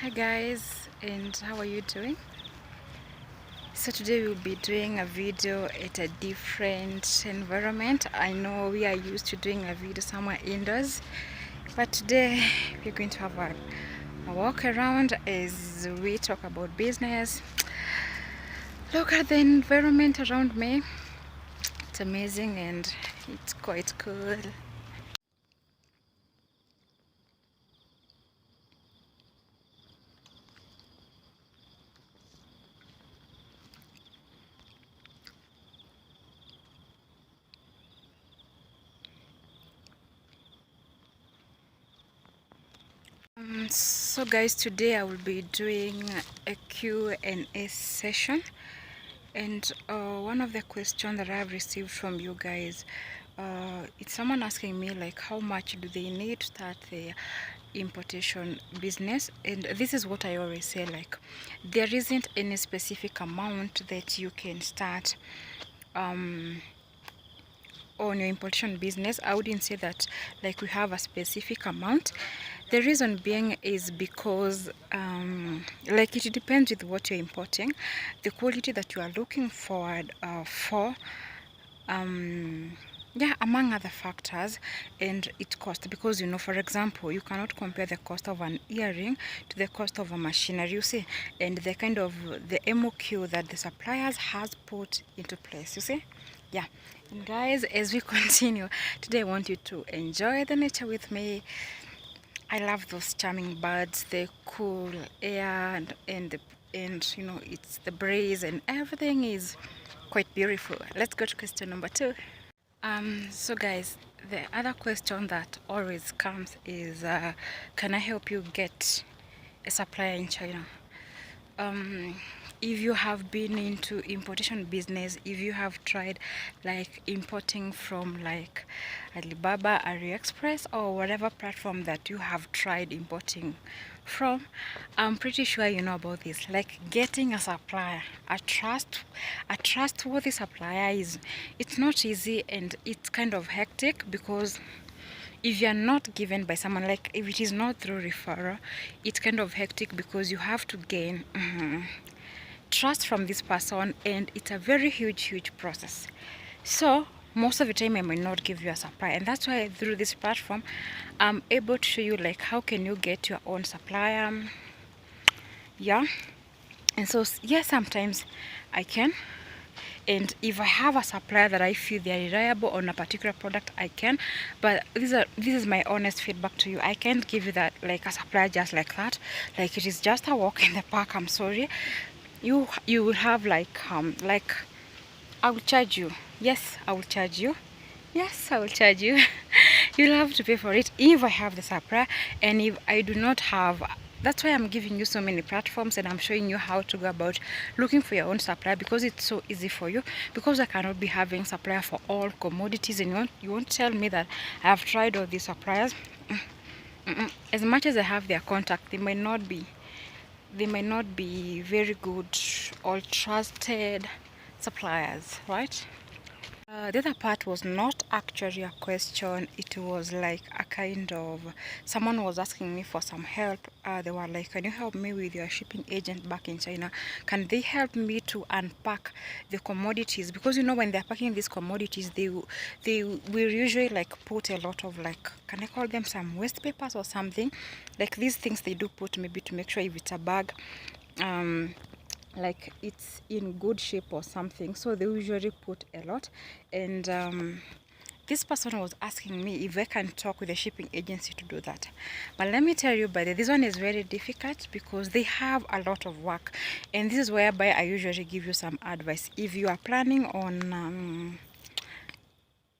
Hi guys, and how are you doing? So today we'll be doing a video at a different environment. I know we are used to doing a video somewhere indoors, but today we're going to have a walk around as we talk about business. Look at the environment around me. It's amazing and it's quite cool. So guys, today I will be doing a Q&A session, and one of the questions that I've received from you guys, it's someone asking me like how much do they need to start their importation business. And this is what I always say, like there isn't any specific amount that you can start on your importation business. I wouldn't say that like we have a specific amount. The reason being is because like it depends with what you're importing, the quality that you are looking forward for, yeah, among other factors, and it costs. Because for example, you cannot compare the cost of an earring to the cost of a machinery, you see, and the kind of the MOQ that the suppliers has put into place, you see. Yeah. And guys, as we continue today, I want you to enjoy the nature with me. I love those charming birds, the cool air, and it's the breeze, and everything is quite beautiful. Let's go to question number 2. So guys, the other question that always comes is, can I help you get a supplier in China? um, if you have been into importation business, if you have tried like importing from like Alibaba, AliExpress, or whatever platform that you have tried importing from, I'm pretty sure you know about this. Like getting a supplier, a trustworthy supplier it's not easy, and it's kind of hectic, because if you're not given by someone, like if it is not through referral, it's kind of hectic, because you have to gain trust from this person, and it's a very huge process. So most of the time I might not give you a supply, and that's why through this platform I'm able to show you like how can you get your own supplier. Yeah. And so yes, sometimes I can, and if I have a supplier that I feel they are reliable on a particular product, I can. But this is my honest feedback to you. I can't give you that like a supplier just like that. Like it is just a walk in the park. I'm sorry. You will have like I will charge you. Yes, I will charge you. Yes, I will charge you. You'll have to pay for it if I have the supplier, and if I do not have. That's why I'm giving you so many platforms, and I'm showing you how to go about looking for your own supplier, because it's so easy for you. Because I cannot be having supplier for all commodities, and you won't tell me that I have tried all these suppliers. As much as I have their contact, they might not be very good or trusted suppliers, right? The other part was not actually a question. It was like a kind of, someone was asking me for some help. They were like, can you help me with your shipping agent back in China? Can they help me to unpack the commodities? Because when they're packing these commodities, they will usually like put a lot of, like, can I call them some waste papers or something? Like these things they do put, maybe to make sure if it's a bag, like it's in good shape or something, so they usually put a lot. And this person was asking me if I can talk with the shipping agency to do that. But let me tell you, by this one is very difficult, because they have a lot of work, and this is whereby I usually give you some advice. If you are planning on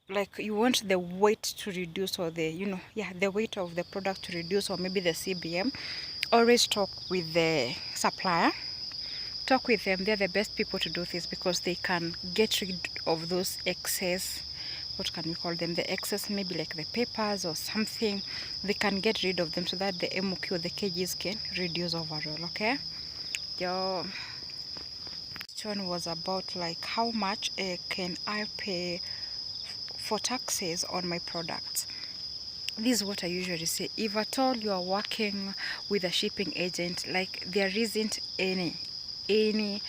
like you want the weight to reduce, or the weight of the product to reduce, or maybe the CBM, always talk with the supplier. Talk with them. They're the best people to do this, because they can get rid of those excess, what can we call them, the excess, maybe like the papers or something. They can get rid of them, so that the MOQ, the kgs, can reduce overall. Okay, your question was about like how much can I pay for taxes on my products. this is what I usually say. If at all you are working with a shipping agent, like there isn't any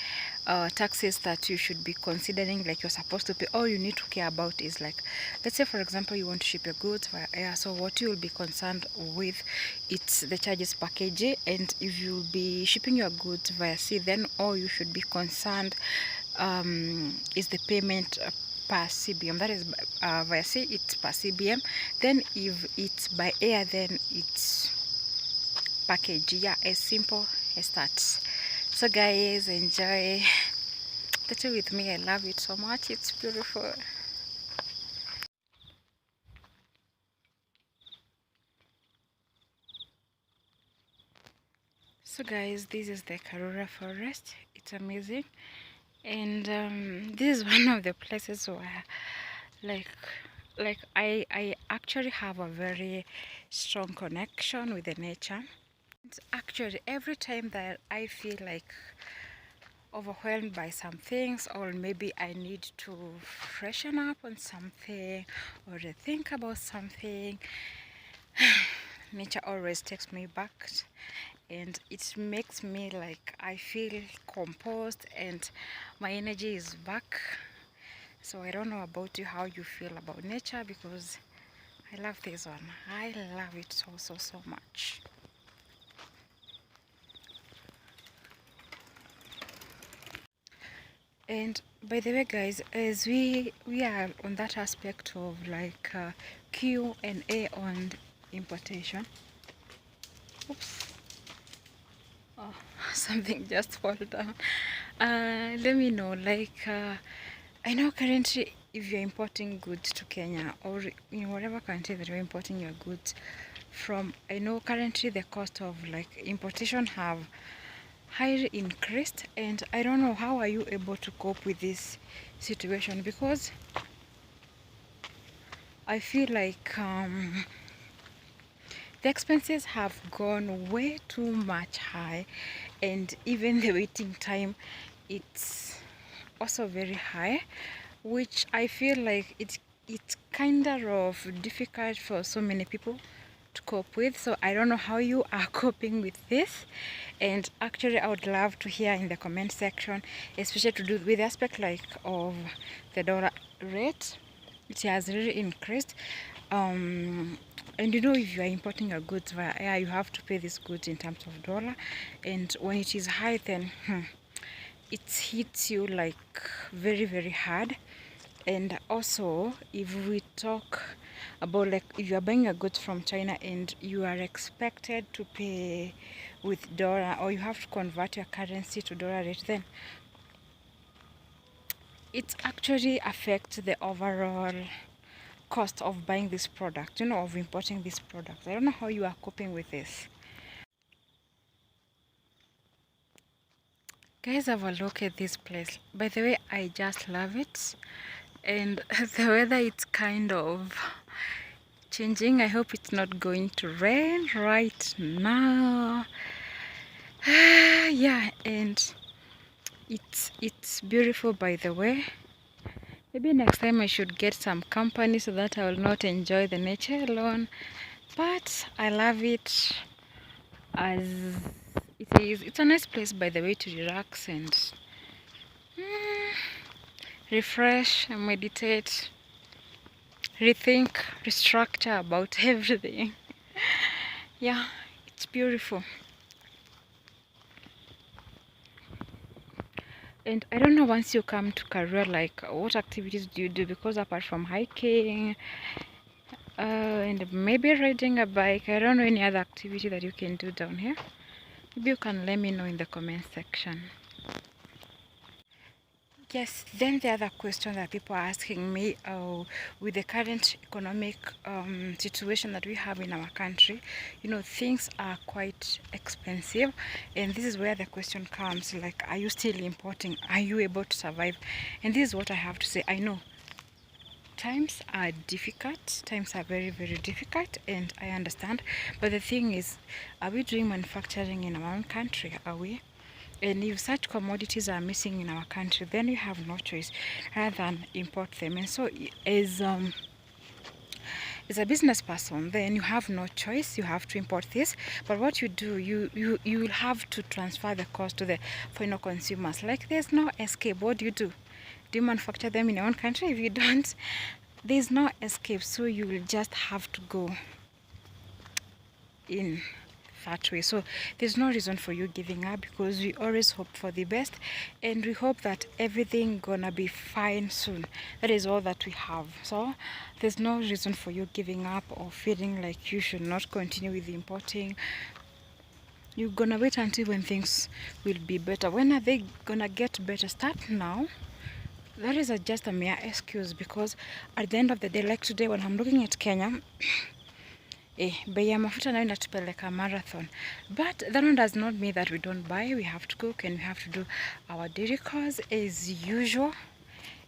taxes that you should be considering, like you're supposed to pay. All you need to care about is, like, let's say for example you want to ship your goods via air, so what you will be concerned with, it's the charges per kg. And if you'll be shipping your goods via sea, then all you should be concerned is the payment per CBM. That is via sea, it's per CBM. Then if it's by air, then it's package. Yeah, as simple as that. So guys, enjoy the tea with me. I love it so much. It's beautiful. So guys, this is the Karura forest. It's amazing. And this is one of the places where I actually have a very strong connection with the nature. And actually every time that I feel like overwhelmed by some things, or maybe I need to freshen up on something or to think about something, nature always takes me back, and it makes me like I feel composed and my energy is back. So I don't know about you, how you feel about nature, because I love this one. I love it so much. And by the way guys, as we are on that aspect of like Q&A on importation. Oops. Oh, something just fell down. Let me know, like I know currently if you're importing goods to Kenya or in whatever country that you're importing your goods from, I know currently the cost of like importation have highly increased, and I don't know how are you able to cope with this situation, because I feel like the expenses have gone way too much high, and even the waiting time, it's also very high, which I feel like it's kind of difficult for so many people to cope with. So I don't know how you are coping with this, and actually I would love to hear in the comment section, especially to do with the aspect like of the dollar rate. It has really increased, and you know, if you are importing your goods via air, you have to pay these goods in terms of dollar, and when it is high, then it hits you like very hard. And also if we talk about like if you are buying a goods from China and you are expected to pay with dollar, or you have to convert your currency to dollar rate, then it actually affects the overall cost of buying this product, you know, of importing this product. I don't know how you are coping with this. Guys, have a look at this place. By the way, I just love it. And the weather, it's kind of changing. I hope it's not going to rain right now. Yeah, and it's beautiful, by the way. Maybe next time I should get some company so that I will not enjoy the nature alone. But I love it as it is. It's a nice place, by the way, to relax and refresh and meditate, rethink, restructure about everything. Yeah, it's beautiful. And I don't know, once you come to Karura, like what activities do you do? Because apart from hiking and maybe riding a bike, I don't know any other activity that you can do down here. Maybe you can let me know in the comment section. Yes, then the other question that people are asking me, with the current economic situation that we have in our country, you know, things are quite expensive, and this is where the question comes, like, are you still importing? Are you able to survive? And this is what I have to say. I know times are difficult, times are very difficult, and I understand, but the thing is, are we doing manufacturing in our own country? Are we? And if such commodities are missing in our country, then you have no choice rather than import them. And so as a business person, then you have no choice, you have to import this. But what you do, you will have to transfer the cost to the final consumers. Like, there's no escape. What do? Do you manufacture them in your own country? If you don't, there's no escape. So you will just have to go in that way. So there's no reason for you giving up, because we always hope for the best, and we hope that everything gonna be fine soon. That is all that we have. So there's no reason for you giving up or feeling like you should not continue with importing. You're gonna wait until when things will be better. When are they gonna get better? Start now. That is just a mere excuse, because at the end of the day, like today when I'm looking at Kenya, bei ya mafuta nayo inatupeleka marathon. But that one does not mean that we don't buy. We have to cook and we have to do our daily chores as usual.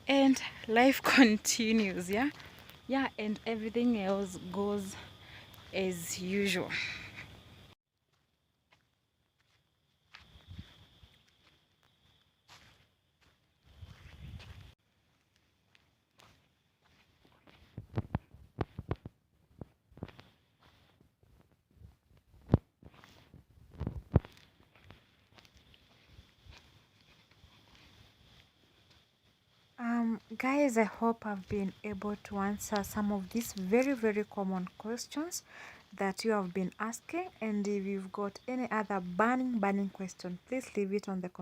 And life continues, yeah? Yeah, and everything else goes as usual. Guys, I hope I've been able to answer some of these very, very common questions that you have been asking. And if you've got any other burning question, please leave it on the comment.